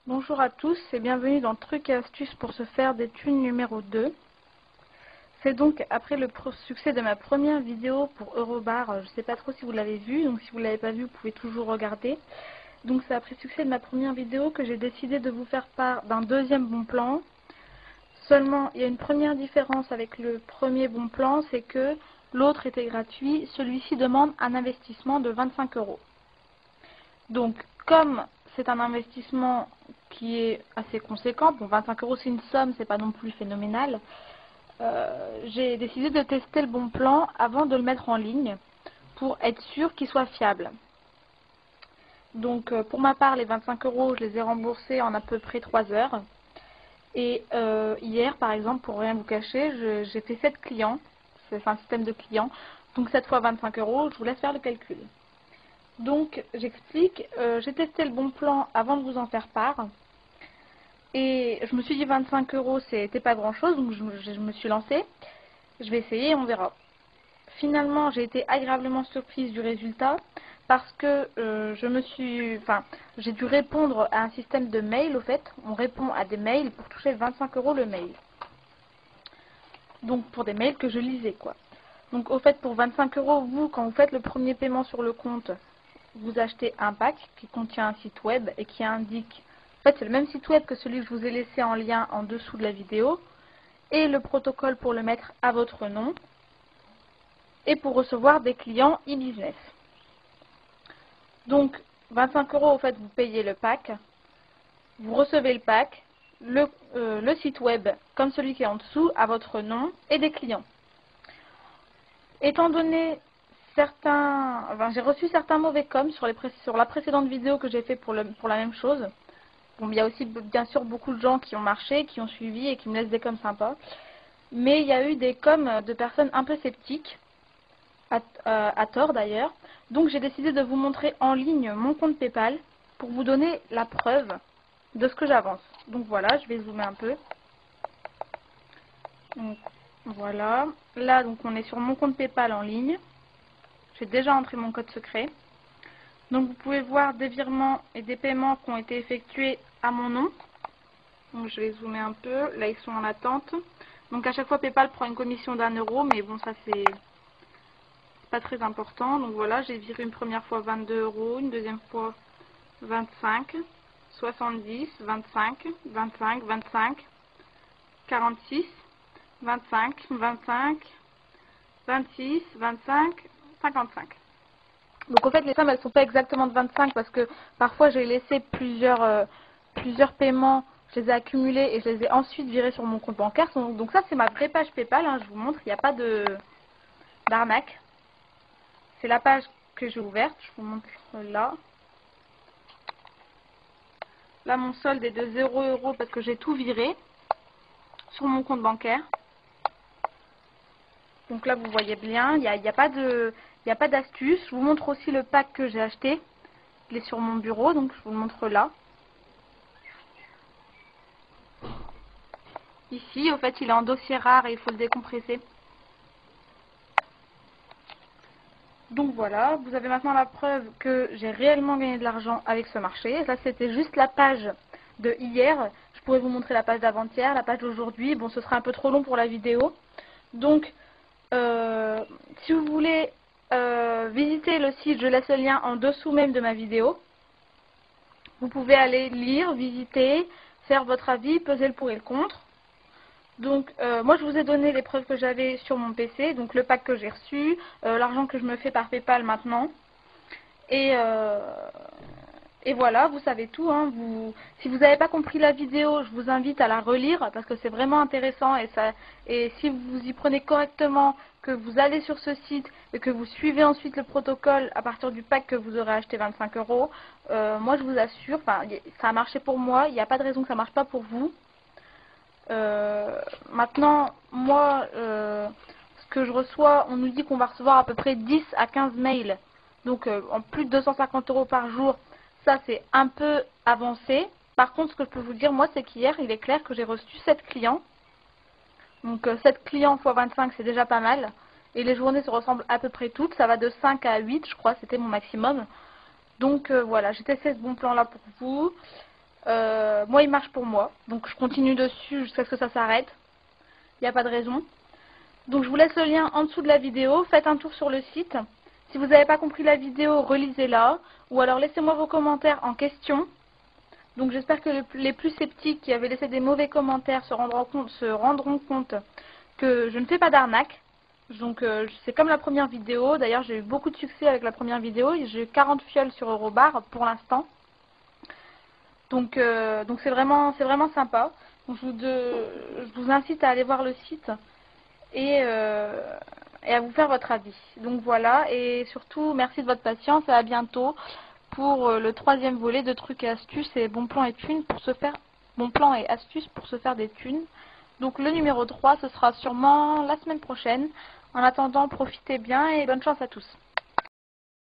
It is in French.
Bonjour à tous et bienvenue dans Trucs et astuces pour se faire des thunes numéro 2. C'est donc après le succès de ma première vidéo pour Eurobar, je ne sais pas trop si vous l'avez vu, donc si vous ne l'avez pas vu, vous pouvez toujours regarder. Donc c'est après le succès de ma première vidéo que j'ai décidé de vous faire part d'un deuxième bon plan. Seulement, il y a une première différence avec le premier bon plan, c'est que l'autre était gratuit, celui-ci demande un investissement de 25 €. Donc, comme c'est un investissement qui est assez conséquent, bon 25 € c'est une somme, c'est pas non plus phénoménal, j'ai décidé de tester le bon plan avant de le mettre en ligne pour être sûr qu'il soit fiable. Donc pour ma part, les 25 € je les ai remboursés en à peu près 3 heures. Et hier par exemple, pour rien vous cacher, j'ai fait 7 clients, c'est un système de clients, donc 7 fois 25 €, je vous laisse faire le calcul. Donc j'explique, j'ai testé le bon plan avant de vous en faire part. Et je me suis dit 25 € c'était pas grand chose, donc je me suis lancée. Je vais essayer et on verra. Finalement j'ai été agréablement surprise du résultat parce que j'ai dû répondre à un système de mail au fait. On répond à des mails pour toucher 25 € le mail. Donc pour des mails que je lisais quoi. Donc au fait pour 25 €, vous quand vous faites le premier paiement sur le compte, vous achetez un pack qui contient un site web et qui indique, en fait c'est le même site web que celui que je vous ai laissé en lien en dessous de la vidéo, et le protocole pour le mettre à votre nom et pour recevoir des clients e-business. Donc 25 € au fait vous payez le pack, vous recevez le pack, le site web comme celui qui est en dessous à votre nom et des clients. Étant donné j'ai reçu certains mauvais coms sur la précédente vidéo que j'ai fait pour la même chose. Bon, il y a aussi bien sûr beaucoup de gens qui ont marché, qui ont suivi et qui me laissent des coms sympas. Mais il y a eu des coms de personnes un peu sceptiques, à tort d'ailleurs. Donc j'ai décidé de vous montrer en ligne mon compte PayPal pour vous donner la preuve de ce que j'avance. Donc voilà, je vais zoomer un peu. Donc voilà, là donc on est sur mon compte PayPal en ligne. J'ai déjà entré mon code secret. Donc vous pouvez voir des virements et des paiements qui ont été effectués à mon nom. Donc je vais zoomer un peu. Là ils sont en attente. Donc à chaque fois PayPal prend une commission d'1 €, mais bon ça c'est pas très important. Donc voilà, j'ai viré une première fois 22 €, une deuxième fois 25, 70, 25, 25, 25, 46, 25, 25, 26, 25, 55. Donc en fait les sommes elles sont pas exactement de 25 parce que parfois j'ai laissé plusieurs paiements, je les ai accumulés et je les ai ensuite virés sur mon compte bancaire. Donc ça c'est ma vraie page PayPal, hein, je vous montre, il n'y a pas d'arnaque. C'est la page que j'ai ouverte, je vous montre là. Là mon solde est de 0 € parce que j'ai tout viré sur mon compte bancaire. Donc là vous voyez bien, il n'y a pas d'astuce. Je vous montre aussi le pack que j'ai acheté. Il est sur mon bureau, donc je vous le montre là. Ici, au fait, il est en dossier rare et il faut le décompresser. Donc voilà, vous avez maintenant la preuve que j'ai réellement gagné de l'argent avec ce marché. Là, c'était juste la page de hier. Je pourrais vous montrer la page d'avant-hier, la page d'aujourd'hui. Bon, ce sera un peu trop long pour la vidéo. Donc, si vous voulez visiter le site, je laisse le lien en dessous même de ma vidéo. Vous pouvez aller lire, visiter, faire votre avis, peser le pour et le contre. Donc moi je vous ai donné les preuves que j'avais sur mon PC, donc le pack que j'ai reçu, l'argent que je me fais par PayPal maintenant. Et voilà, vous savez tout. Hein. Si vous n'avez pas compris la vidéo, je vous invite à la relire parce que c'est vraiment intéressant. Et si vous y prenez correctement, que vous allez sur ce site et que vous suivez ensuite le protocole à partir du pack que vous aurez acheté 25 €, moi je vous assure, ça a marché pour moi, il n'y a pas de raison que ça ne marche pas pour vous. Maintenant, moi, ce que je reçois, on nous dit qu'on va recevoir à peu près 10 à 15 mails, donc en plus de 250 € par jour. Ça, c'est un peu avancé. Par contre, ce que je peux vous dire, moi, c'est qu'hier, il est clair que j'ai reçu 7 clients. Donc 7 clients x 25, c'est déjà pas mal. Et les journées se ressemblent à peu près toutes. Ça va de 5 à 8, je crois, c'était mon maximum. Donc voilà, j'ai testé ce bon plan-là pour vous. Moi, il marche pour moi. Donc, je continue dessus jusqu'à ce que ça s'arrête. Il n'y a pas de raison. Donc, je vous laisse le lien en dessous de la vidéo. Faites un tour sur le site. Si vous n'avez pas compris la vidéo, relisez-la. Ou alors, laissez-moi vos commentaires en question. Donc, j'espère que les plus sceptiques qui avaient laissé des mauvais commentaires se rendront compte que je ne fais pas d'arnaque. Donc, c'est comme la première vidéo. D'ailleurs, j'ai eu beaucoup de succès avec la première vidéo. J'ai eu 40 fioles sur Eurobar pour l'instant. Donc c'est vraiment sympa. Donc, je vous incite à aller voir le site et à vous faire votre avis. Donc voilà, et surtout merci de votre patience et à bientôt pour le troisième volet de trucs et astuces et bons plans et thunes pour se faire astuces pour se faire des thunes. Donc le numéro 3, ce sera sûrement la semaine prochaine. En attendant, profitez bien et bonne chance à tous.